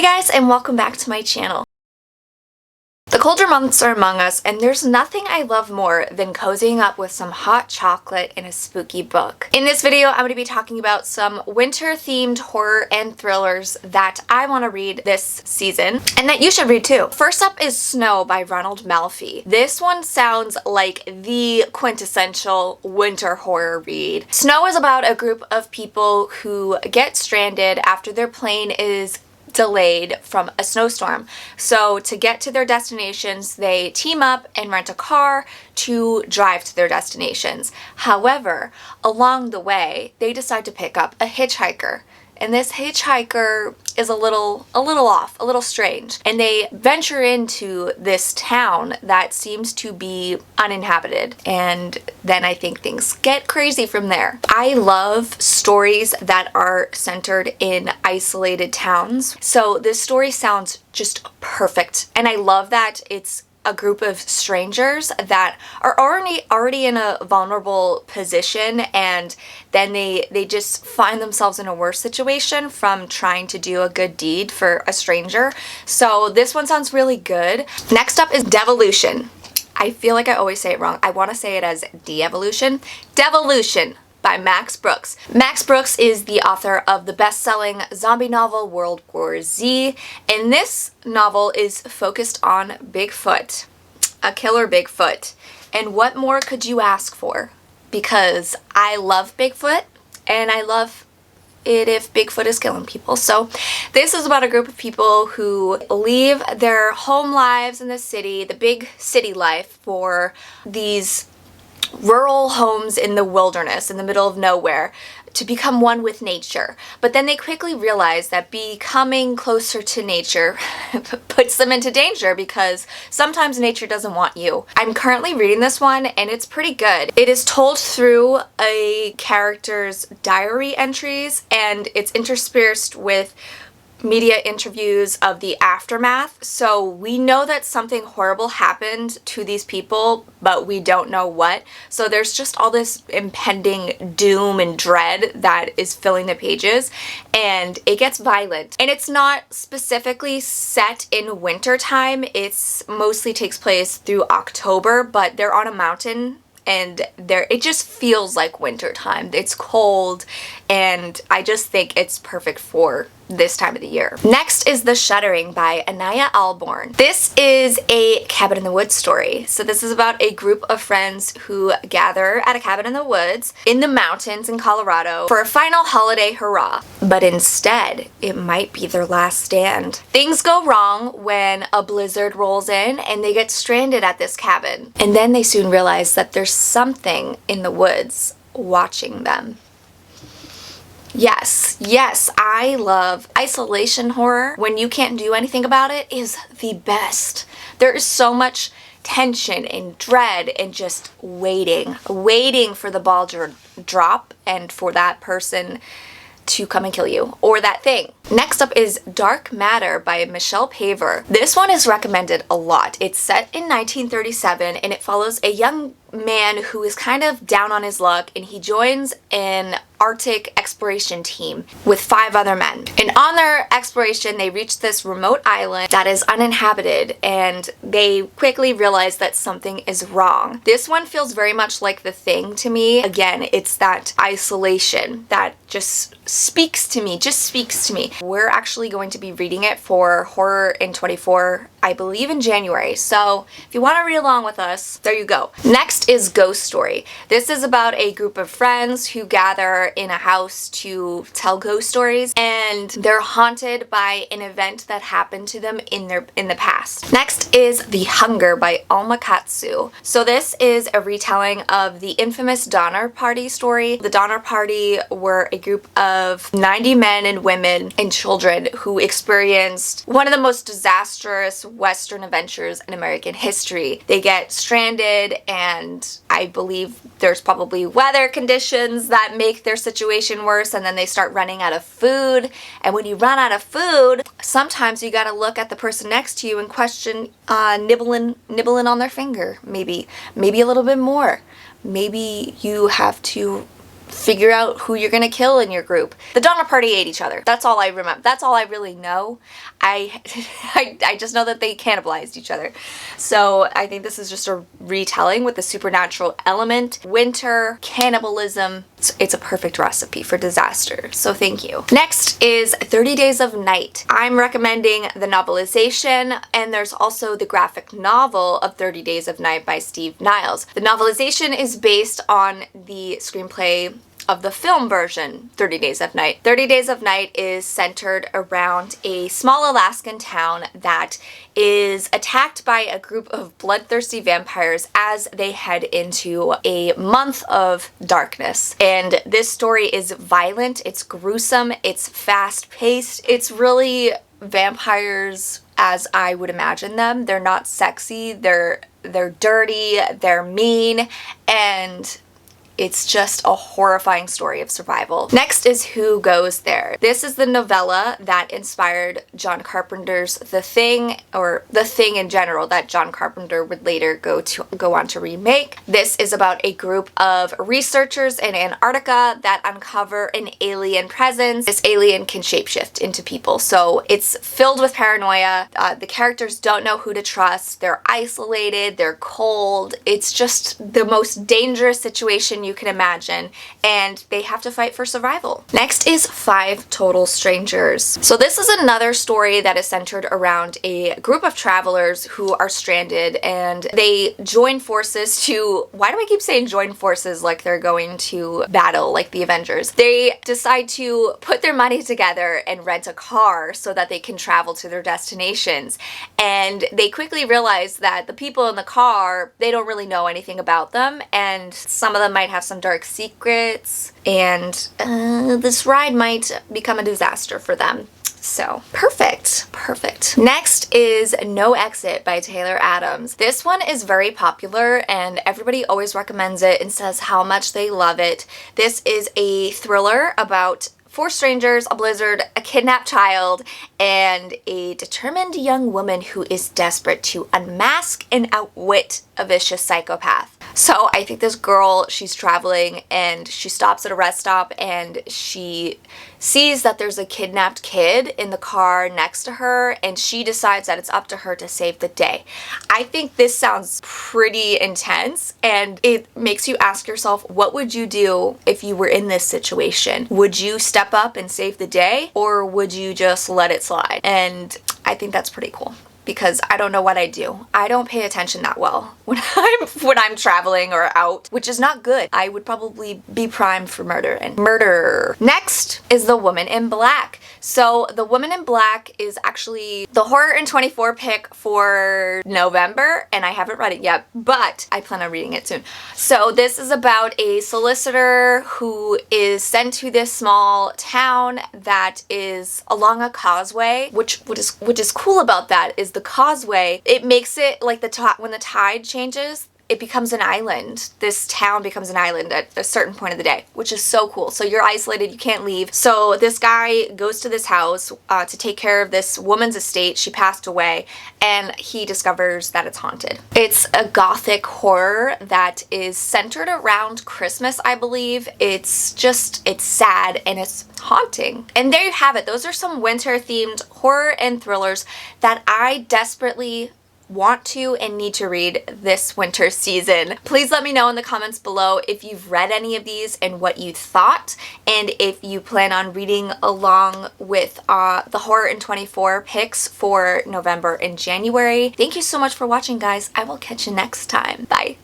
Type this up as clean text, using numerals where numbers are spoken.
guys, and welcome back to my channel. The colder months are among us, and there's nothing I love more than cozying up with some hot chocolate and a spooky book. In this video, I'm going to be talking about some winter-themed horror and thrillers that I want to read this season, and that you should read too. First up is Snow by Ronald Melfi. This one sounds like the quintessential winter horror read. Snow is about a group of people who get stranded after their plane is delayed from a snowstorm. So to get to their destinations, they team up and rent a car to drive to their destinations. However, along the way, they decide to pick up a hitchhiker. And this hitchhiker is a little off, a little strange. And they venture into this town that seems to be uninhabited. And then I think things get crazy from there. I love stories that are centered in isolated towns. So this story sounds just perfect. And I love that it's a group of strangers that are already in a vulnerable position, and then they just find themselves in a worse situation from trying to do a good deed for a stranger. So this one sounds really good. Next up is Devolution. I feel like I always say it wrong. I want to say it as De-Evolution. Devolution by Max Brooks. Max Brooks is the author of the best-selling zombie novel World War Z, and this novel is focused on Bigfoot, a killer Bigfoot. And what more could you ask for? Because I love Bigfoot, and I love it if Bigfoot is killing people. So this is about a group of people who leave their home lives in the city, the big city life, for these rural homes in the wilderness in the middle of nowhere to become one with nature. But then they quickly realize that becoming closer to nature puts them into danger because sometimes nature doesn't want you. I'm currently reading this one and it's pretty good. It is told through a character's diary entries, and it's interspersed with media interviews of the aftermath. So we know that something horrible happened to these people, but we don't know what. So there's just all this impending doom and dread that is filling the pages, and it gets violent. And it's not specifically set in winter time. It's mostly takes place through October, but they're on a mountain, and it just feels like winter time. It's cold, and I just think it's perfect for this time of the year. Next is The Shuddering by Anaya Alborn. This is a cabin in the woods story. So this is about a group of friends who gather at a cabin in the woods in the mountains in Colorado for a final holiday hurrah. But instead, it might be their last stand. Things go wrong when a blizzard rolls in and they get stranded at this cabin. And then they soon realize that there's something in the woods watching them. Yes, I love isolation horror. When you can't do anything about it is the best. There is so much tension and dread and just waiting for the ball to drop and for that person to come and kill you, or that thing. Next up is Dark Matter by Michelle Paver. This one is recommended a lot. It's set in 1937 and it follows a young man who is kind of down on his luck, and he joins an Arctic exploration team with 5 other men. And on their exploration, they reach this remote island that is uninhabited, and they quickly realize that something is wrong. This one feels very much like The Thing to me. Again, it's that isolation that just speaks to me. We're actually going to be reading it for Horror in 24, I believe in January. So if you want to read along with us, there you go. Next is Ghost Story. This is about a group of friends who gather in a house to tell ghost stories, and they're haunted by an event that happened to them in the past. Next is The Hunger by Alma Katsu. So this is a retelling of the infamous Donner Party story. The Donner Party were a group of 90 men and women and children who experienced one of the most disastrous Western adventures in American history. They get stranded, and I believe there's probably weather conditions that make their situation worse, and then they start running out of food. And when you run out of food, sometimes you gotta look at the person next to you and question nibbling on their finger, maybe a little bit more. Maybe you have to figure out who you're gonna kill in your group. The Donner Party ate each other. That's all I remember. That's all I really know. I just know that they cannibalized each other. So I think this is just a retelling with the supernatural element. Winter, cannibalism. It's a perfect recipe for disaster. So thank you. Next is 30 Days of Night. I'm recommending the novelization, and there's also the graphic novel of 30 Days of Night by Steve Niles. The novelization is based on the screenplay of the film version, 30 Days of Night. 30 Days of Night is centered around a small Alaskan town that is attacked by a group of bloodthirsty vampires as they head into a month of darkness. And this story is violent, it's gruesome, it's fast-paced, it's really vampires as I would imagine them. They're not sexy, they're dirty, they're mean, and it's just a horrifying story of survival. Next is Who Goes There. This is the novella that inspired John Carpenter's The Thing, or The Thing in general, that John Carpenter would later go on to remake. This is about a group of researchers in Antarctica that uncover an alien presence. This alien can shapeshift into people, so it's filled with paranoia. The characters don't know who to trust. They're isolated, they're cold. It's just the most dangerous situation you can imagine, and they have to fight for survival. Next is 5 Total Strangers. So this is another story that is centered around a group of travelers who are stranded, and they join forces to, why do I keep saying join forces like they're going to battle like the Avengers? They decide to put their money together and rent a car so that they can travel to their destinations. And they quickly realize that the people in the car, they don't really know anything about them, and some of them might have some dark secrets, and this ride might become a disaster for them. So, perfect. Next is No Exit by Taylor Adams. This one is very popular and everybody always recommends it and says how much they love it. This is a thriller about 4 strangers, a blizzard, a kidnapped child, and a determined young woman who is desperate to unmask and outwit a vicious psychopath. So I think this girl, she's traveling and she stops at a rest stop and she sees that there's a kidnapped kid in the car next to her, and she decides that it's up to her to save the day. I think this sounds pretty intense, and it makes you ask yourself, what would you do if you were in this situation? Would you step up and save the day, or would you just let it slide? And I think that's pretty cool, because I don't know what I do. I don't pay attention that well when I'm traveling or out, which is not good. I would probably be primed for murder. Next is The Woman in Black. So The Woman in Black is actually the Horror in 24 pick for November, and I haven't read it yet, but I plan on reading it soon. So this is about a solicitor who is sent to this small town that is along a causeway, which is cool about that is the causeway. It makes it like when the tide changes, it becomes an island. This town becomes an island at a certain point of the day, which is so cool. So you're isolated, you can't leave. So this guy goes to this house to take care of this woman's estate. She passed away, and he discovers that it's haunted. It's a gothic horror that is centered around Christmas, I believe. It's sad and it's haunting. And there you have it. Those are some winter themed horror and thrillers that I desperately want to and need to read this winter season. Please let me know in the comments below if you've read any of these and what you thought, and if you plan on reading along with the Horror in 24 picks for November and January. Thank you so much for watching, guys. I will catch you next time. Bye.